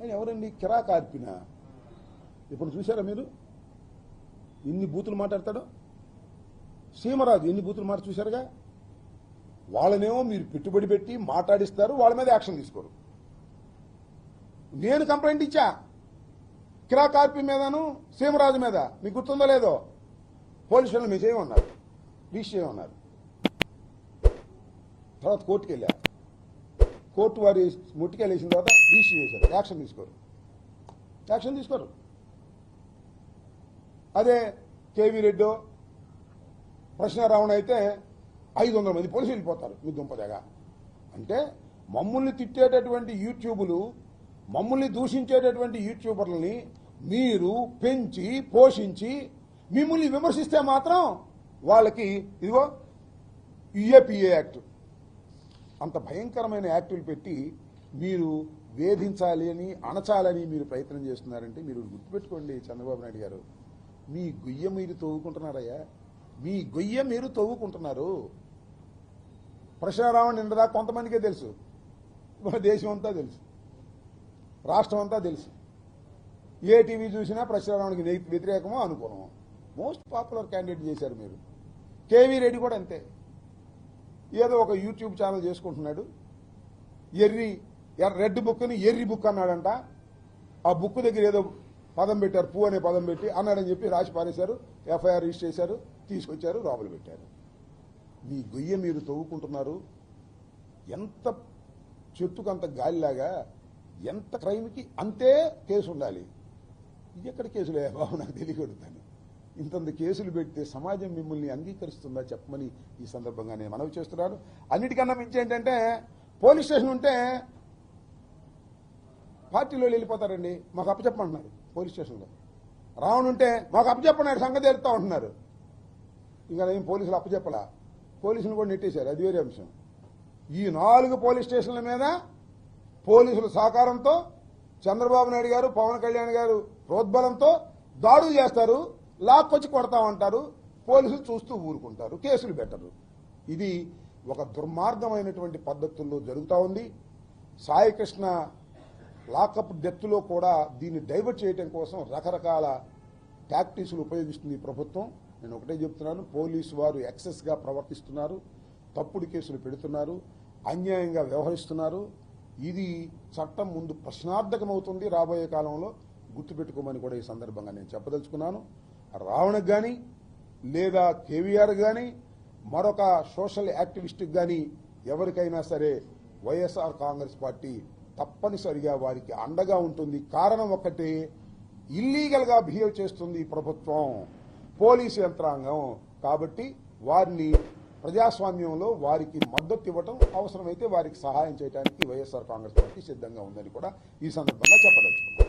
ఆయన ఎవరండి? కిరా కార్పిన. ఇప్పుడు చూసారా మీరు ఎన్ని బూతులు మాట్లాడతాడో? సీమరాజు ఎన్ని బూతులు మాట చూశారుగా. వాళ్ళనేమో మీరు పెట్టుబడి పెట్టి మాట్లాడిస్తారు, వాళ్ళ మీద యాక్షన్ తీసుకోరు. నేను కంప్లైంట్ ఇచ్చా కిరా కార్పి మీదను సీమరాజు మీద, మీకు గుర్తుందో లేదో. పోలీస్ స్టేషన్లో మీరు చేయమన్నారు, రీచ్ చేయమన్నారు. తర్వాత కోర్టుకు వెళ్ళా, కోర్టు వారి ముట్టికెళ్ళేసిన తర్వాత రీచ్ చేశారు. యాక్షన్ తీసుకోరు. అదే కేవీ రెడ్డో ప్రశ్నారావణ అయితే 500 మంది పోలీసులు వెళ్ళిపోతారు మీ దుంపదగా. అంటే మమ్మల్ని తిట్టేటటువంటి యూట్యూబులు, మమ్మల్ని దూషించేటటువంటి యూట్యూబర్లని మీరు పెంచి పోషించి మిమ్మల్ని విమర్శిస్తే మాత్రం వాళ్ళకి ఇదిగో యుఏపిఏ యాక్ట్ అంత భయంకరమైన యాక్టులు పెట్టి మీరు వేధించాలి అని, అణచాలని మీరు ప్రయత్నం చేస్తున్నారంటే మీరు గుర్తుపెట్టుకోండి చంద్రబాబు నాయుడు గారు, మీ గొయ్య మీరు తవ్వుకుంటున్నారయ్యా. మీ గొయ్య మీరు తవ్వుకుంటున్నారు. ప్రశ్నారావణ నిండదా కొంతమందికే తెలుసు, మన దేశం అంతా తెలుసు, రాష్ట్రం అంతా తెలుసు. ఏ టీవీ చూసినా ప్రశ్నారావణకి వ్యతిరేకమో అనుకూలమో మోస్ట్ పాపులర్ క్యాండిడేట్ చేశారు మీరు. కేవీ రెడ్డి కూడా అంతే. ఏదో ఒక యూట్యూబ్ ఛానల్ చేసుకుంటున్నాడు, రెడ్ బుక్ని ఎర్రి బుక్ అన్నాడంట. ఆ బుక్ దగ్గర ఏదో పదం పెట్టారు, పూ అనే పదం పెట్టి అన్నాడని చెప్పి రాసి పారేశారు, ఎఫ్ఐఆర్ రిజిస్టర్ చేశారు, తీసుకొచ్చారు, లోపల పెట్టారు. మీ గొయ్య మీరు తవ్వుకుంటున్నారు. ఎంత చెట్టుకంత గాలిలాగా, ఎంత క్రైమ్కి అంతే కేసు ఉండాలి. ఇది ఎక్కడ కేసులే బాబు, నాకు తెలియకూడదని. ఇంతంత కేసులు పెడితే సమాజం మిమ్మల్ని అంగీకరిస్తుందా చెప్పమని ఈ సందర్భంగా నేను మనవి చేస్తున్నాను. అన్నిటికన్నా మించి ఏంటంటే పోలీస్ స్టేషన్ ఉంటే పార్టీలో వెళ్ళిపోతారండి, మాకు అప్పచెప్పమంటున్నారు. పోలీస్ స్టేషన్లో రావణుంటే మాకు అప్పచెప్పన్నాడు, సంగతి తెలుస్తా ఉంటున్నారు. ఇంకా ఏం పోలీసులు అప్పచెప్పలా, పోలీసులు కూడా నెట్టేశారు, అది వేరే అంశం. ఈ 4 పోలీస్ స్టేషన్ల మీద పోలీసుల సహకారంతో చంద్రబాబు నాయుడు గారు, పవన్ కళ్యాణ్ గారు ప్రోద్బలంతో దాడులు చేస్తారు, లాక్కొచ్చి కొడతామంటారు, పోలీసులు చూస్తూ ఊరుకుంటారు, కేసులు పెట్టరు. ఇది ఒక దుర్మార్గమైనటువంటి పద్ధతుల్లో జరుగుతూ ఉంది. సాయికృష్ణ లాకప్ డెత్లో కూడా దీన్ని డైవర్ట్ చేయడం కోసం రకరకాల టాక్టిక్స్లు ఉపయోగిస్తుంది ప్రభుత్వం. నేను ఒకటే చెప్తున్నాను, పోలీసు వారు ఎక్సెస్గా ప్రవర్తిస్తున్నారు, తప్పుడు కేసులు పెడుతున్నారు, అన్యాయంగా వ్యవహరిస్తున్నారు. ఇది చట్టం ముందు ప్రశ్నార్థకమవుతుంది రాబోయే కాలంలో, గుర్తుపెట్టుకోమని కూడా ఈ సందర్భంగా నేను చెప్పదలుచుకున్నాను. రావణకు కానీ లేదా కేవీఆర్ కానీ మరొక సోషల్ యాక్టివిస్ట్కి కానీ ఎవరికైనా సరే వైఎస్ఆర్ కాంగ్రెస్ పార్టీ తప్పనిసరిగా వారికి అండగా ఉంటుంది. కారణం ఒక్కటే, ఇల్లీగల్గా బిహేవ్ చేస్తుంది ప్రభుత్వం, పోలీసు యంత్రాంగం. కాబట్టి వారిని ప్రజాస్వామ్యంలో వారికి మద్దతు ఇవ్వటం, అవసరమైతే వారికి సహాయం చేయడానికి వైఎస్ఆర్ కాంగ్రెస్ పార్టీ సిద్ధంగా ఉందని కూడా ఈ సందర్భంగా చెప్పదలుచుకున్నాను.